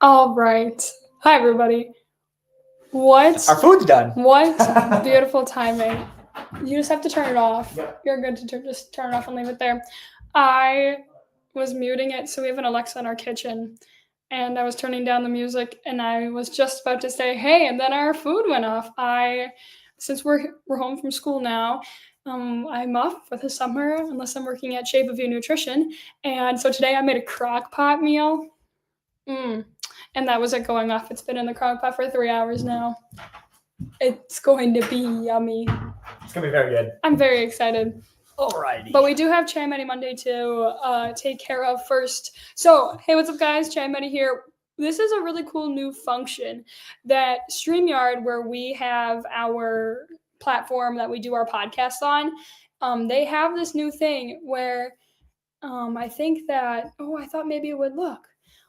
All right. Hi, everybody. What? Our food's done. What beautiful timing. You just have to turn it off. Yep. You're good to just turn it off and leave it there. I was muting it, so we have an Alexa in our kitchen. And I was turning down the music, and I was just about to say, hey, and then our food went off. Since we're home from school now, I'm off for the summer, unless I'm working at Shape of You Nutrition. And so today I made a crock pot meal. And that was it going off. It's been in the crock pot for 3 hours now. It's going to be yummy. It's going to be very good. I'm very excited. Alrighty. But we do have Chai Medi Monday to take care of first. So, hey, what's up, guys? Chai Medi here. This is a really cool new function that StreamYard, where we have our platform that we do our podcast on, they have this new thing where I think that, I thought maybe it would look.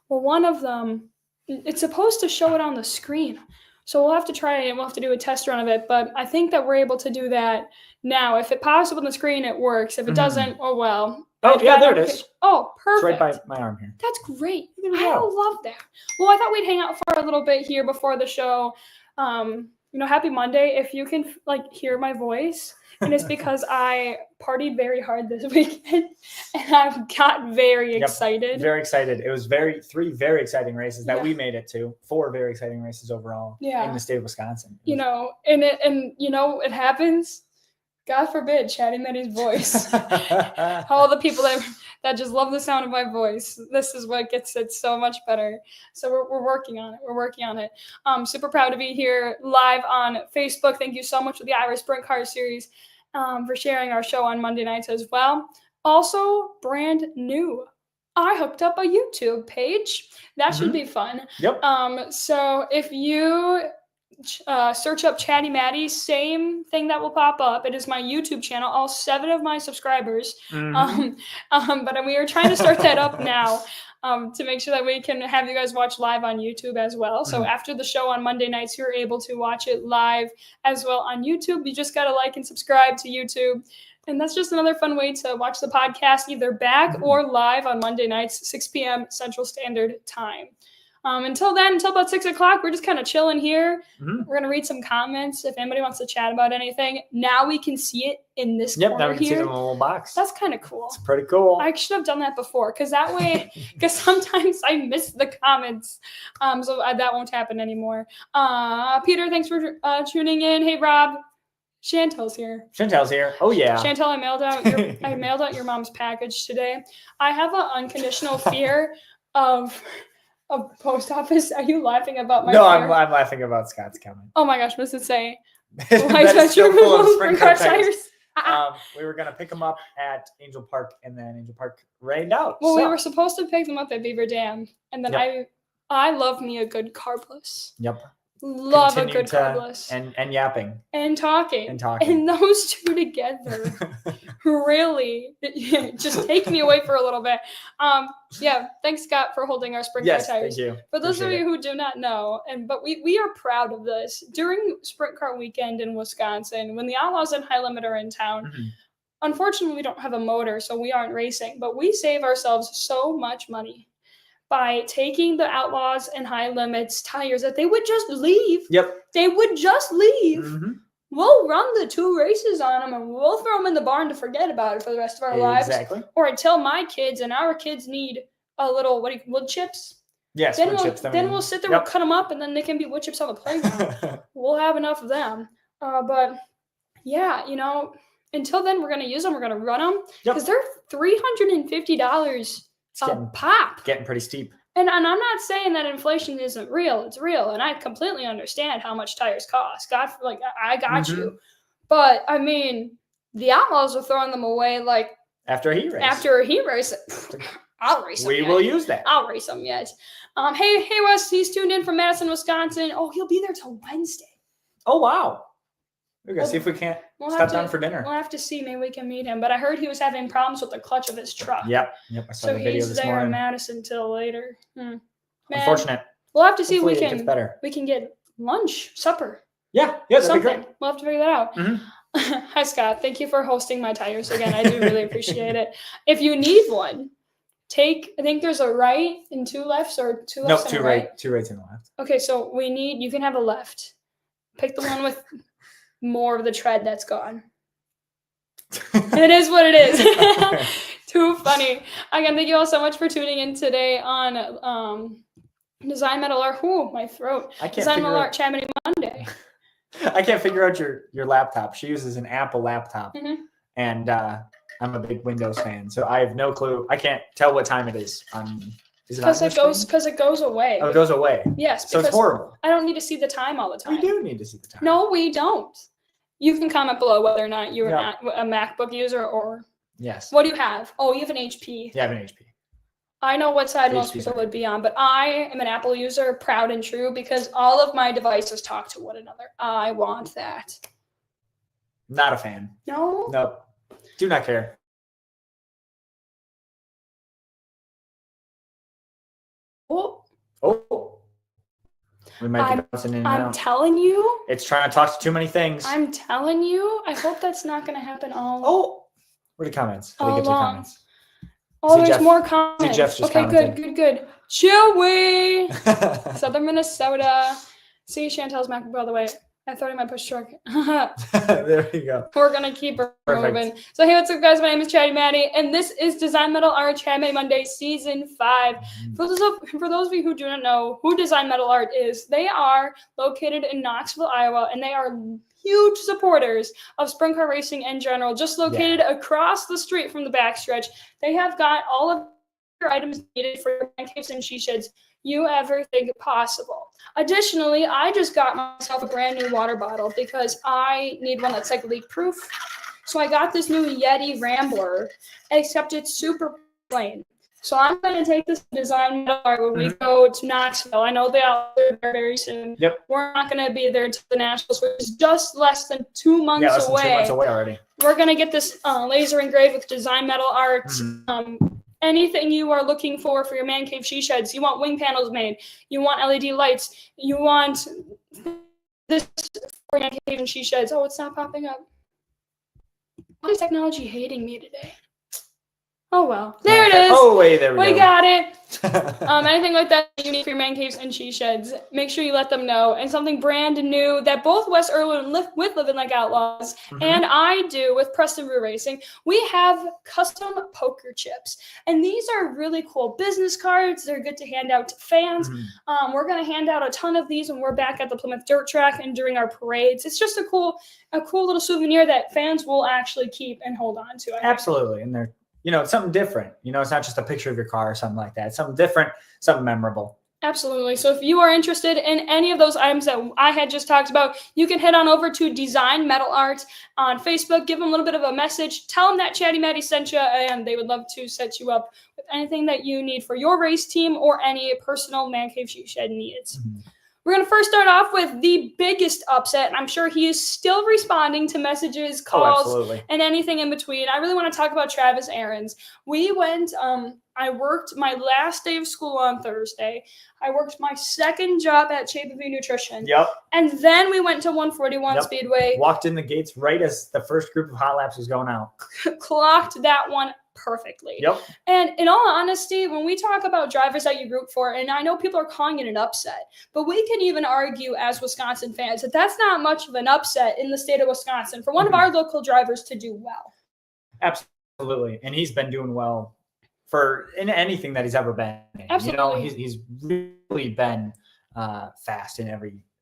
Well, one of them, it's supposed to show it on the screen. So we'll have to try it and we'll have to do a test run of it. But I think that we're able to do that now. If it pops up on the screen, it works. If it doesn't, oh well. Oh, yeah, there it is. Oh, perfect. It's right by my arm here. That's great. I love that. Well, I thought we'd hang out for a little bit here before the show. Happy Monday. If you can hear my voice, and it's because I partied very hard this weekend, and I've got very excited. Very excited. It was three very exciting races that we made it to. 4 very exciting races overall in the state of Wisconsin. It happens. God forbid, chatting Medi's voice. All the people that just love the sound of my voice. This is what gets it so much better. So we're working on it. We're working on it. Super proud to be here live on Facebook. Thank you so much for the Irish Sprint Car Series for sharing our show on Monday nights as well. Also, brand new. I hooked up a YouTube page. That should be fun. Yep. So if you search up Chatty Maddie, same thing that will pop up. It is my YouTube channel, all 7 of my subscribers. But we are trying to start that up now to make sure that we can have you guys watch live on YouTube as well. So after the show on Monday nights, you're able to watch it live as well on YouTube. You just got to like and subscribe to YouTube. And that's just another fun way to watch the podcast either back or live on Monday nights, 6 p.m. Central Standard Time. Until about 6 o'clock, we're just kind of chilling here. We're going to read some comments if anybody wants to chat about anything. Now we can see it in this corner here. Now we can see it in a little box. That's kind of cool. It's pretty cool. I should have done that before because sometimes I miss the comments. So that won't happen anymore. Peter, thanks for tuning in. Hey, Rob. Chantel's here. Oh, yeah. Chantel, I mailed out your mom's package today. I have an unconditional fear of post office. Are you laughing about my fear? I'm laughing about Scott's comment. Oh my gosh, what does it say? That's still full of sprint car tires. tires. We were going to pick them up at Angel Park, and then Angel Park rained out. Well, we were supposed to pick them up at Beaver Dam, and then I love me a good carbless. Yep. Love a good carbless. And yapping. And talking. And those two together really just take me away for a little bit. Thanks, Scott, for holding our sprint car tires. Thank you. For those of you who do not know, but we are proud of this. During Sprint Car Weekend in Wisconsin, when the Outlaws and High Limit are in town, unfortunately we don't have a motor, so we aren't racing, but we save ourselves so much money by taking the Outlaws and High Limits tires that they would just leave. Yep. They would just leave. We'll run the 2 races on them and we'll throw them in the barn to forget about it for the rest of our lives. Exactly. Or until my kids and our kids need a little, wood chips? Yes, wood chips. Then we'll sit there, we'll cut them up, and then they can be wood chips on the playground. We'll have enough of them. Until then, we're going to use them. We're going to run them because they're $350 pop. Getting pretty steep. And I'm not saying that inflation isn't real. It's real. And I completely understand how much tires cost. I got you. But, I mean, the Outlaws are throwing them away after a heat race. I'll race them. We will use that. I'll race them yet. Hey, Wes, he's tuned in from Madison, Wisconsin. Oh, he'll be there till Wednesday. Oh, wow. We're going to see if we can't stop down for dinner. We'll have to see. Maybe we can meet him. But I heard he was having problems with the clutch of his truck. Yep. I saw the video this morning. So he's there in Madison till later. Unfortunate. We'll have to see if we can get lunch, supper. Yeah, that'd something. be great. We'll have to figure that out. Hi, Scott. Thank you for hosting my tires again. I do really appreciate it. If you need one I think there's a right and 2 lefts, or 2 lefts and a right? 2 rights and a left. Okay, so you can have a left. Pick the one with more of the tread that's gone. It is what it is. Too funny. Again, thank you all so much for tuning in today on DeZine Metal Art. Ooh, my throat. DeZine Metal Art Champion Monday. I can't figure out your laptop. She uses an Apple laptop, and I'm a big Windows fan, so I have no clue. I can't tell what time it is. Because it goes away. Oh, it goes away. Yes. So it's horrible. I don't need to see the time all the time. We do need to see the time. No, we don't. You can comment below whether or not you're a MacBook user or. Yes. What do you have? Oh, you have an HP. Yeah, I have an HP. I know what side most people would be on, but I am an Apple user, proud and true, because all of my devices talk to one another. I want that. Not a fan. No? Nope. Do not care. Oh. We might be bouncing in now. I'm telling you. It's trying to talk to too many things. I'm telling you. I hope that's not going to happen all. Oh. Where are the comments? All get to comments? Oh, there's more comments. Jeff's just okay, commented. good. Joey! Southern Minnesota. See, Chantel's Mac, by the way. I thought he might push truck. There you go. We're going to keep her moving. So, hey, what's up, guys? My name is Chatty Maddie, and this is DeZine Metal Art Chatty Monday Season 5. For those of you who do not know who DeZine Metal Art is, they are located in Knoxville, Iowa, and they are huge supporters of sprint car racing in general, just located across the street from the backstretch. They have got all of your items needed for your man caves and she sheds you ever think possible. Additionally, I just got myself a brand new water bottle because I need one that's like leak proof. So I got this new Yeti Rambler, except it's super plain. So I'm going to take this DeZine Metal Art when we go to Knoxville. I know they'll be there very soon. Yep. We're not going to be there until the Nationals, which is just less than 2 months less away. Than 2 months away already. We're going to get this laser engraved with DeZine Metal Art. Anything you are looking for your man cave she sheds. You want wing panels made. You want LED lights. You want this for your man cave and she sheds. Oh, it's not popping up. Why is technology hating me today? Oh, well. There it is. Oh, wait, there we go. We got it. Anything like that you need for your man caves and she sheds, make sure you let them know. And something brand new that both Wes Irwin with Living Like Outlaws and I do with Preston Brew Racing, we have custom poker chips. And these are really cool business cards. They're good to hand out to fans. We're going to hand out a ton of these when we're back at the Plymouth Dirt Track and during our parades. It's just a cool little souvenir that fans will actually keep and hold on to. Absolutely. And they're it's something different. It's not just a picture of your car or something like that. It's something different, something memorable. Absolutely. So if you are interested in any of those items that I had just talked about, you can head on over to DeZine Metal Art on Facebook. Give them a little bit of a message. Tell them that Chatty Maddie sent you, and they would love to set you up with anything that you need for your race team or any personal man cave she shed needs. We're going to first start off with the biggest upset, and I'm sure he is still responding to messages, calls, and anything in between. I really want to talk about Travis Arenz. We went, I worked my last day of school on Thursday. I worked my second job at Shape of You Nutrition. Yep. And then we went to 141 Speedway. Walked in the gates right as the first group of hot laps was going out. Clocked that one perfectly. Yep. And in all honesty, when we talk about drivers that you root for, and I know people are calling it an upset, but we can even argue as Wisconsin fans that that's not much of an upset in the state of Wisconsin for one of our local drivers to do well. Absolutely. And he's been doing well in anything that he's ever been in. Absolutely. He's really been fast in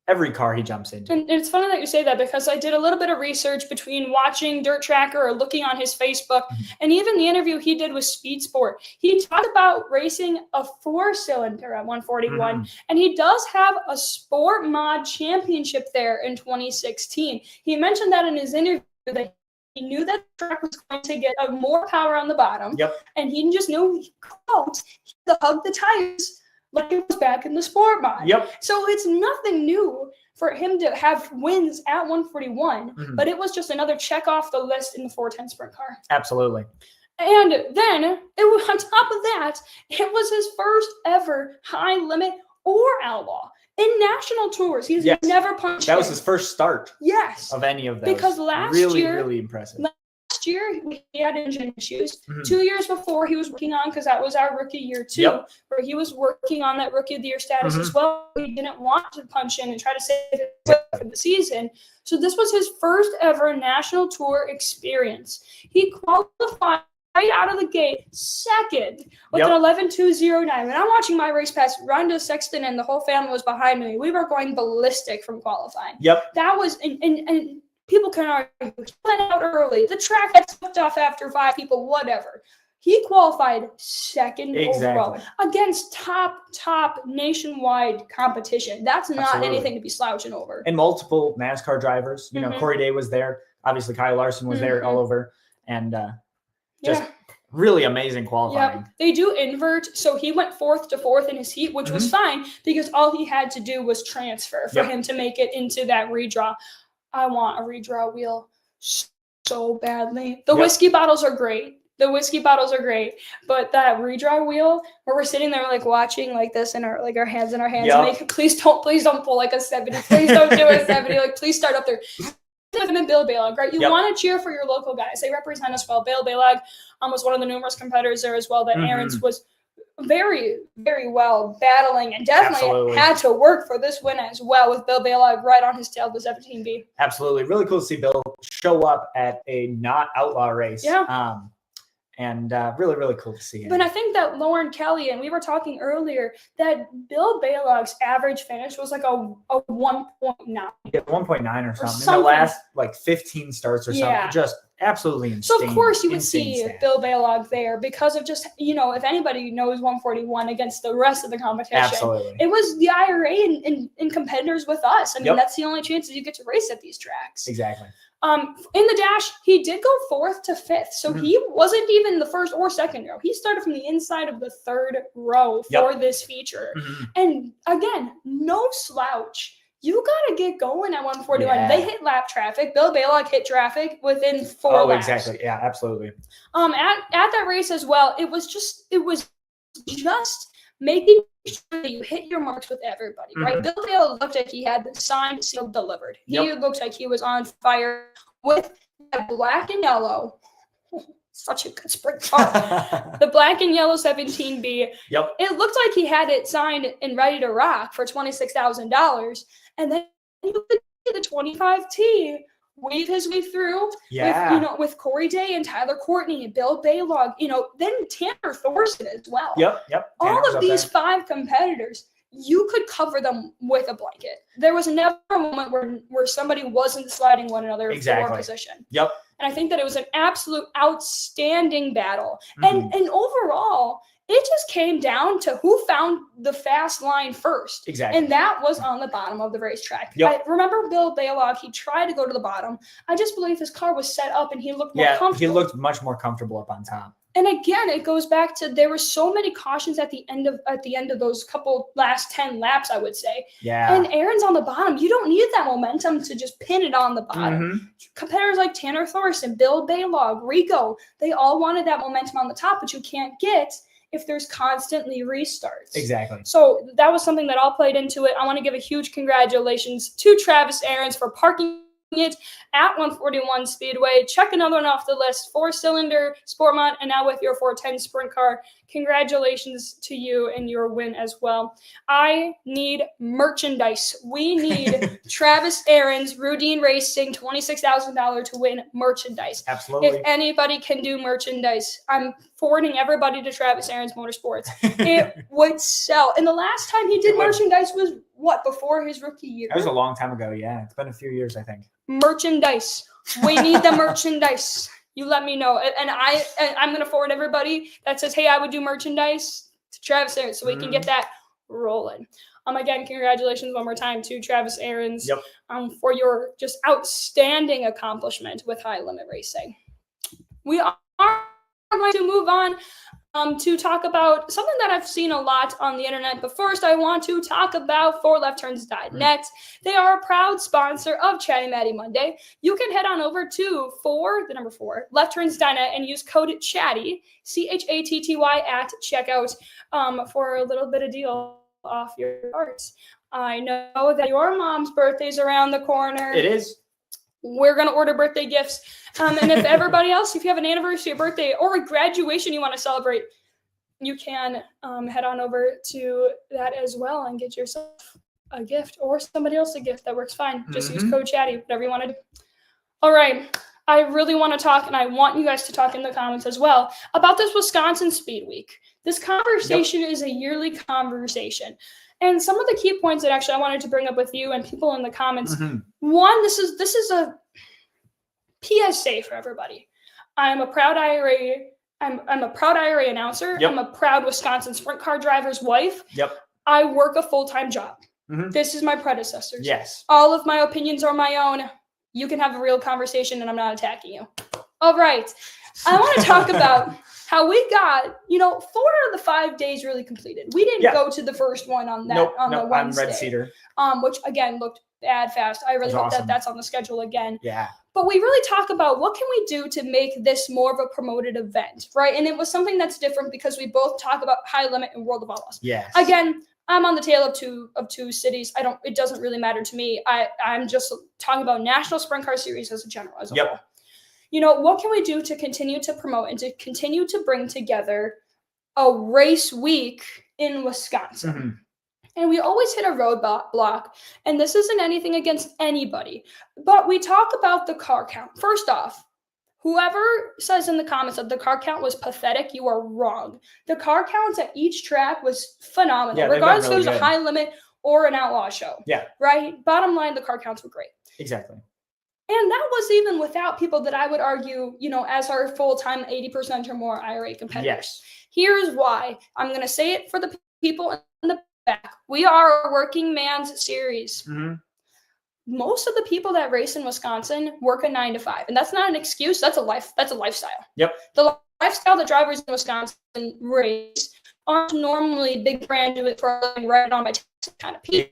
every car he jumps into. And it's funny that you say that because I did a little bit of research between watching Dirt Tracker or looking on his Facebook and even the interview he did with Speed Sport. He talked about racing a 4-cylinder at 141, and he does have a Sport Mod championship there in 2016. He mentioned that in his interview that he knew that the track was going to get more power on the bottom, and he just knew he could hug the tires like it was back in the Sport Mod. So it's nothing new for him to have wins at 141, but it was just another check off the list in the 410 sprint car. Absolutely. And then, on top of that, it was his first ever high limit or outlaw in national tours. He's never punched That was his first start. Yes. Of any of those. Because last year, year, really impressive. Last last year he had engine issues. 2 years before he was working on, because that was our rookie year too, where he was working on that rookie of the year status as well. He didn't want to punch in and try to save it for the season. So this was his first ever national tour experience. He qualified right out of the gate, second with an 11.209. When I'm watching my race pass, Rhonda Sexton and the whole family was behind me. We were going ballistic from qualifying. That was and people can argue he went out early. The track had slipped off after 5 people, whatever. He qualified second overall against top nationwide competition. That's not anything to be slouching over. And multiple NASCAR drivers. You know, Corey Day was there. Obviously, Kyle Larson was there all over. And just really amazing qualifying. They do invert. So he went 4th to 4th in his heat, which was fine because all he had to do was transfer for him to make it into that redraw. I want a redraw wheel so badly. The whiskey bottles are great. But that redraw wheel where we're sitting there like watching like this and our hands in our hands and like, please don't pull like a 70. Please don't do a 70. Like, please start up there. Him and Bill Balag, right? You want to cheer for your local guys. They represent us well. Bill Balag was one of the numerous competitors there as well that Arenz was very, very well battling and definitely had to work for this win as well with Bill Balag right on his tail, the 17B. Absolutely. Really cool to see Bill show up at a not outlaw race. And really, really cool to see him. But I think that Lauren Kelly, and we were talking earlier, that Bill Balog's average finish was like a 1.9. Yeah, 1.9 or something. In the last like 15 starts or something. Just absolutely insane. So, of course, you would see Bill Balog there because of just, if anybody knows 141 against the rest of the competition. Absolutely. It was the IRA and competitors with us. I mean, that's the only chances you get to race at these tracks. Exactly. In the dash, he did go 4th to 5th, so he wasn't even the first or second row. He started from the inside of the 3rd row for this feature. And again, no slouch. You got to get going at 141. They hit lap traffic. Bill Balag hit traffic within 4 laps. Exactly. Yeah, absolutely. At that race as well, it was just making sure that you hit your marks with everybody, right? Bill Dale looked like he had the signed, sealed, delivered. He looked like he was on fire with that black and yellow. Such a good sprint car. The black and yellow 17B. It looked like he had it signed and ready to rock for $26,000. And then you could see the 25T weave his way through with Corey Day and Tyler Courtney and Bill Balag, then Tanner Thorson as well. All of these 5 competitors, you could cover them with a blanket. There was never a moment where somebody wasn't sliding one another for position. And I think that it was an absolute outstanding battle. And overall, it just came down to who found the fast line first. And that was on the bottom of the racetrack. I remember Bill Balag, he tried to go to the bottom. I just believe his car was set up and he looked more comfortable. He looked much more comfortable up on top. And again, it goes back to there were so many cautions at the end of those couple last 10 laps, I would say. And Arenz on the bottom. You don't need that momentum to just pin it on the bottom. Competitors like Tanner Thorson, Bill Balag, Rico, they all wanted that momentum on the top, but you can't get if there's constantly restarts. So that was something that all played into it. I want to give a huge congratulations to Travis Arenz for parking it at 141 Speedway. Check another one off the list. 4-cylinder sport mod, and now with your 410 sprint car. Congratulations to you and your win as well. I need merchandise. We need Travis Arenz, Rudine Racing, $26,000 to win merchandise. If anybody can do merchandise, I'm forwarding everybody to Travis Arenz Motorsports. It would sell. And the last time he did merchandise was before his rookie year? That was a long time ago. Yeah, it's been a few years, I think. Merchandise. We need the merchandise. You let me know. And I'm going to forward everybody that says, hey, I would do merchandise to Travis Arenz so we can get that rolling. Again, congratulations one more time to Travis Arenz for your just outstanding accomplishment with high limit racing. We are going to move on to talk about something that I've seen a lot on the internet. But first, I want to talk about 4leftturns.net. They are a proud sponsor of Chatty Matty Monday. You can head on over to 4 leftturns.net and use code CHATTY, CHATTY at checkout for a little bit of deal off your parts. I know that your mom's birthday is around the corner. It is. we're going to order birthday gifts. And if everybody else, if you have an anniversary, a birthday, or a graduation you want to celebrate, you can head on over to that as well and get yourself a gift or somebody else a gift. That works fine. Just use code chatty, whatever you want to do. All right. I really want to talk, and I want you guys to talk in the comments as well about this Wisconsin Speed Week. This conversation is a yearly conversation. And some of the key points that actually I wanted to bring up with you and people in the comments. One, this is a PSA for everybody. I'm a proud IRA. I'm a proud IRA announcer. I'm a proud Wisconsin sprint car driver's wife. I work a full-time job. This is my predecessors. Yes. All of my opinions are my own. You can have a real conversation, and I'm not attacking you. All right. I want to talk about how we got, 4 out of the 5 days really completed. We didn't go to the first one on that on the Wednesday. Red Cedar. Which again looked bad fast. I really hope that that's on the schedule again. Yeah. But we really talk about what can we do to make this more of a promoted event, right? And it was something that's different because we both talk about High Limit and World of Outlaws. Yes. Again, I'm on the tail of two cities. It doesn't really matter to me. I'm just talking about National Sprint Car Series as a whole. What can we do to continue to promote and to continue to bring together a race week in Wisconsin? And we always hit a roadblock, and this isn't anything against anybody, but we talk about the car count. First off, whoever says in the comments that the car count was pathetic, you are wrong. The car counts at each track was phenomenal, regardless if it was a High Limit or an Outlaw show. Yeah. Right? Bottom line, the car counts were great. Exactly. And that was even without people that I would argue, as our full-time 80% or more IRA competitors. Yes. Here's why. I'm going to say it for the people in the back. We are a working man's series. Most of the people that race in Wisconsin work a 9 to 5. And that's not an excuse. That's a lifestyle. Yep. The lifestyle that drivers in Wisconsin race aren't normally big brand do it for right on my kind of people.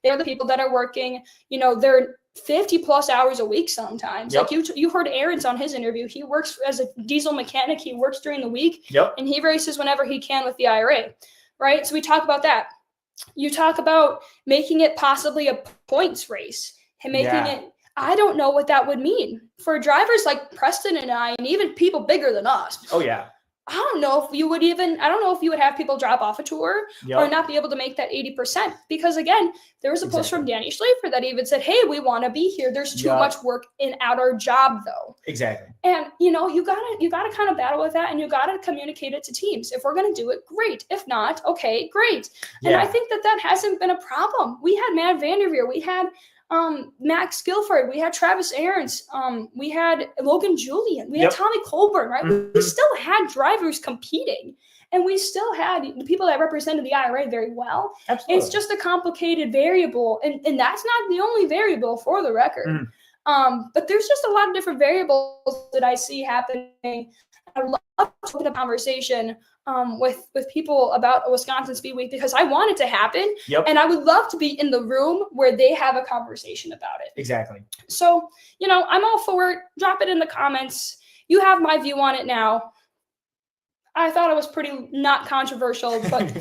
They're the people that are working, they're 50 plus hours a week sometimes. Like you heard Arenz on his interview. He works as a diesel mechanic. He works during the week. And he races whenever he can with the IRA. Right? So we talk about that. You talk about making it possibly a points race and making it, I don't know what that would mean for drivers like Preston and I, and even people bigger than us. Oh yeah. I don't know if you would have people drop off a tour or not be able to make that 80%. Because again, there was a post from Danny Schlafer that even said, hey, we want to be here. There's too much work in at our job though. Exactly. And you gotta kind of battle with that, and you gotta communicate it to teams. If we're gonna do it, great. If not, okay, great. And I think that hasn't been a problem. We had Matt Vanderveer, we had Max Guilford, we had Travis Arenz, we had Logan Julian, we had Tommy Colburn, right? We still had drivers competing, and we still had the people that represented the IRA very well. Absolutely. It's just a complicated variable, and that's not the only variable for the record. But there's just a lot of different variables that I see happening. I would love to open a conversation with people about a Wisconsin Speed Week because I want it to happen. And I would love to be in the room where they have a conversation about it. Exactly. So, I'm all for it. Drop it in the comments. You have my view on it now. I thought it was pretty not controversial, but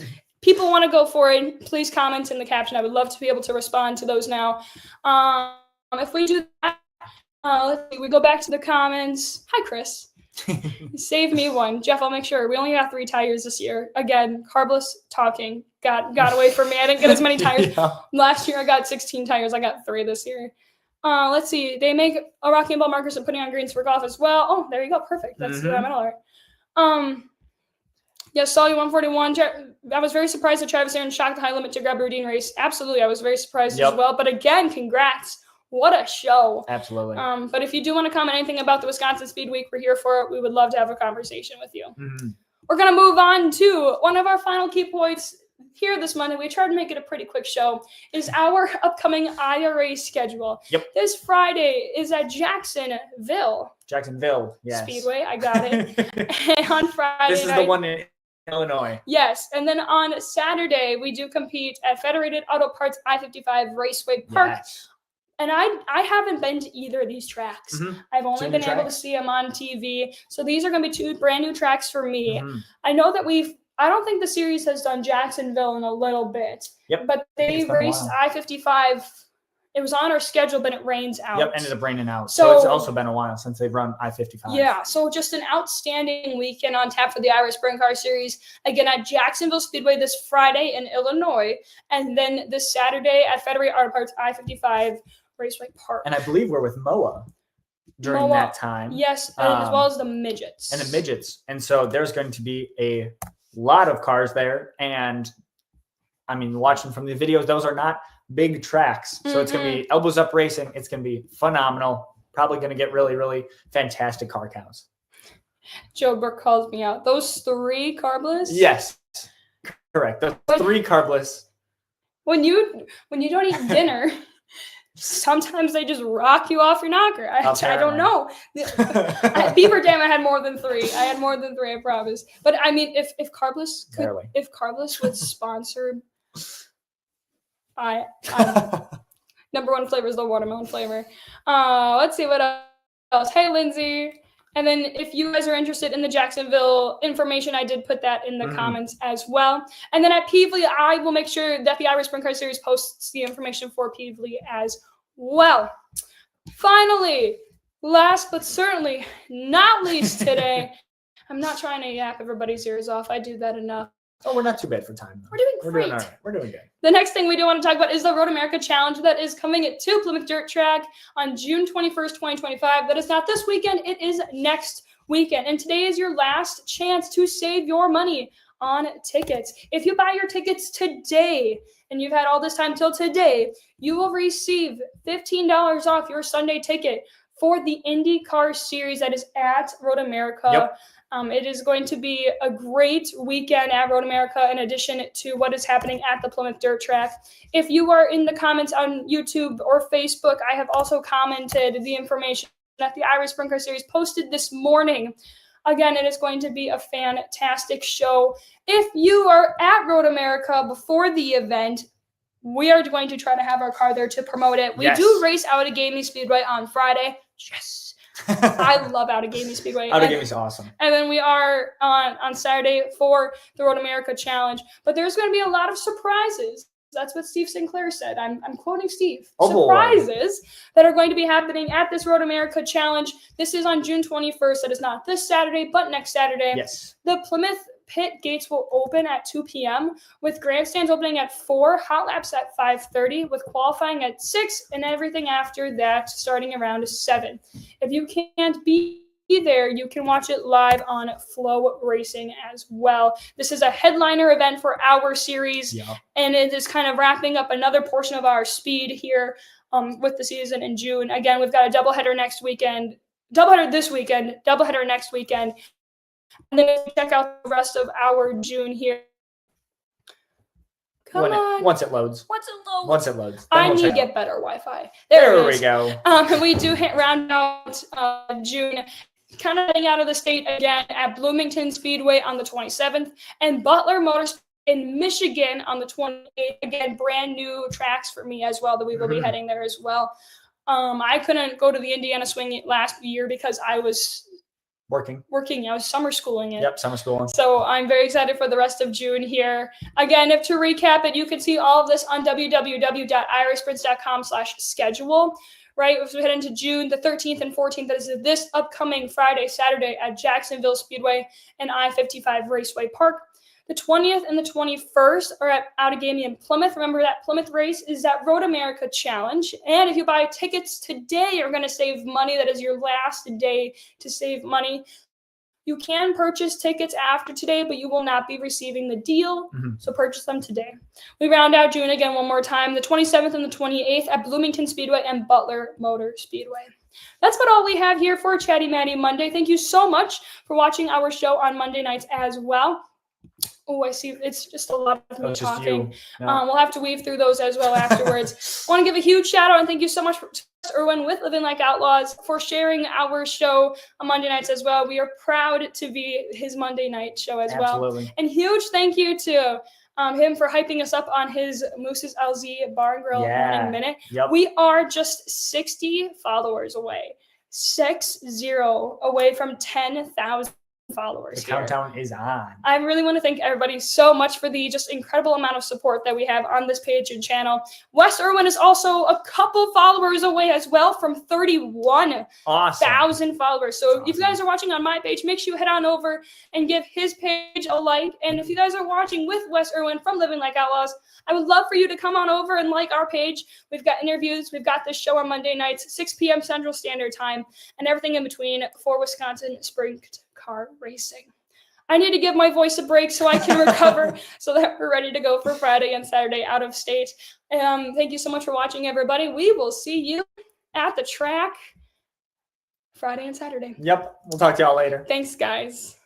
people want to go for it. Please comment in the caption. I would love to be able to respond to those now. If we do that, let's see, we go back to the comments. Hi, Chris. Save me one. Jeff, I'll make sure. We only got 3 tires this year. Again, carbless talking got away from me. I didn't get as many tires. Last year I got 16 tires. I got 3 this year. Let's see. They make a Rocky and Ball markers and putting on greens for golf as well. Oh, there you go. Perfect. That's DeZine Metal Art. Yes, Solly 141. I was very surprised that Travis Aaron shocked the High Limit to grab a routine race. Absolutely. I was very surprised as well. But again, congrats. What a show. Absolutely. But if you do want to comment anything about the Wisconsin Speed Week, we're here for it. We would love to have a conversation with you. We're going to move on to one of our final key points here this Monday. We tried to make it a pretty quick show, is our upcoming IRA schedule. This Friday is at Jacksonville, yes. Speedway. I got it. And on Friday this is the one in Illinois. Yes. And then on Saturday, we do compete at Federated Auto Parts I-55 Raceway Park. Yes. And I haven't been to either of these tracks. I've only been able to see them on TV. So these are going to be 2 brand new tracks for me. I know that I don't think the series has done Jacksonville in a little bit. But they raced I-55 It was on our schedule, but it rains out. Yep, ended up raining out. So it's also been a while since they've run I-55. Yeah, so just an outstanding weekend on tap for the Irish Sprint Car Series. Again, at Jacksonville Speedway this Friday in Illinois, and then this Saturday at Federated Auto Parts I-55 Raceway Park. And I believe we're with MOA during that time. Yes, as well as the midgets. And the midgets. And so there's going to be a lot of cars there. And I mean, watching from the videos, those are not big tracks. So it's going to be elbows up racing. It's going to be phenomenal. Probably going to get really, really fantastic car counts. Joe Burke calls me out. Those 3 carbless? Yes, correct. Those 3 carbless. When you don't eat dinner, sometimes they just rock you off your knocker. I don't know. Beaver Dam, I had more than 3. I promise. But I mean, if carbless would sponsor, I number 1 flavor is the watermelon flavor. Let's see what else. Hey, Lindsay. And then if you guys are interested in the Jacksonville information, I did put that in the comments as well. And then at Peevely, I will make sure that the Irish Sprint Car Series posts the information for Peevely as well. Finally, last but certainly not least today, I'm not trying to yap everybody's ears off. I do that enough. Oh, we're not too bad for time, though. We're doing great. We're doing all right. We're doing good. The next thing we do want to talk about is the Road America Challenge that is coming to Plymouth Dirt Track on June 21st, 2025. That is not this weekend. It is next weekend. And today is your last chance to save your money on tickets. If you buy your tickets today, and you've had all this time till today, you will receive $15 off your Sunday ticket for the IndyCar Series that is at Road America. Yep. It is going to be a great weekend at Road America in addition to what is happening at the Plymouth Dirt Track. If you are in the comments on YouTube or Facebook, I have also commented the information that the Irish Sprint Car Series posted this morning. Again, it is going to be a fantastic show. If you are at Road America before the event, we are going to try to have our car there to promote it. We do race out at Gamey Speedway on Friday. Yes. I love out at Gamey Speedway. Out at Gamey is awesome. And then we are on Saturday for the Road America Challenge. But there's going to be a lot of surprises. That's what Steve Sinclair said. I'm quoting Steve. Surprises that are going to be happening at this Road America Challenge. This is on June 21st. That is not this Saturday, but next Saturday. Yes. The Plymouth pit gates will open at 2 p.m. with grandstands opening at 4, hot laps at 5:30, with qualifying at 6, and everything after that starting around 7. If you can't be there, you can watch it live on Flow Racing as well. This is a headliner event for our series, and it is kind of wrapping up another portion of our speed here with the season in June. Again, we've got a doubleheader next weekend, doubleheader this weekend, doubleheader next weekend. And then check out the rest of our June here. Once it loads. I need to get better Wi-Fi. There we go. And we do round out June, kind of heading out of the state again at Bloomington Speedway on the 27th and Butler Motorsports in Michigan on the 28th. Again, brand new tracks for me as well that we will be heading there as well. I couldn't go to the Indiana Swing last year because I was working. I was summer schooling it. Yep, summer schooling. So I'm very excited for the rest of June here. Again, if to recap it, you can see all of this on www.irishsprints.com/schedule. Right, if we head into June the 13th and 14th, that is this upcoming Friday, Saturday at Jacksonville Speedway and I-55 Raceway Park. The 20th and the 21st are at Outagamie in Plymouth. Remember that Plymouth race is that Road America Challenge. And if you buy tickets today, you're going to save money. That is your last day to save money. You can purchase tickets after today, but you will not be receiving the deal. So purchase them today. We round out June again one more time, the 27th and the 28th at Bloomington Speedway and Butler Motor Speedway. That's about all we have here for Chatty Matty Monday. Thank you so much for watching our show on Monday nights as well. Oh, I see. It's just a lot of me talking. We'll have to weave through those as well afterwards. I want to give a huge shout out and thank you so much to Erwin with Living Like Outlaws for sharing our show on Monday nights as well. We are proud to be his Monday night show as well. And huge thank you to him for hyping us up on his Moose's LZ Bar and Grill Morning Minute. We are just 60 followers away. 60 away from 10,000 followers The here. countdown is on. I really want to thank everybody so much for the just incredible amount of support that we have on this page and channel. Wes Irwin is also a couple followers away as well from 31,000 Awesome. followers. So That's if you guys are watching on my page, make sure you head on over and give his page a like. And if you guys are watching with Wes Irwin from Living Like Outlaws, I would love for you to come on over and like our page. We've got interviews. We've got this show on Monday nights, 6 p.m. Central Standard Time, and everything in between for Wisconsin sprint car racing. I need to give my voice a break so I can recover so that we're ready to go for Friday and Saturday out of state. Thank you so much for watching, everybody. We will see you at the track Friday and Saturday. Yep. We'll talk to y'all later. Thanks, guys.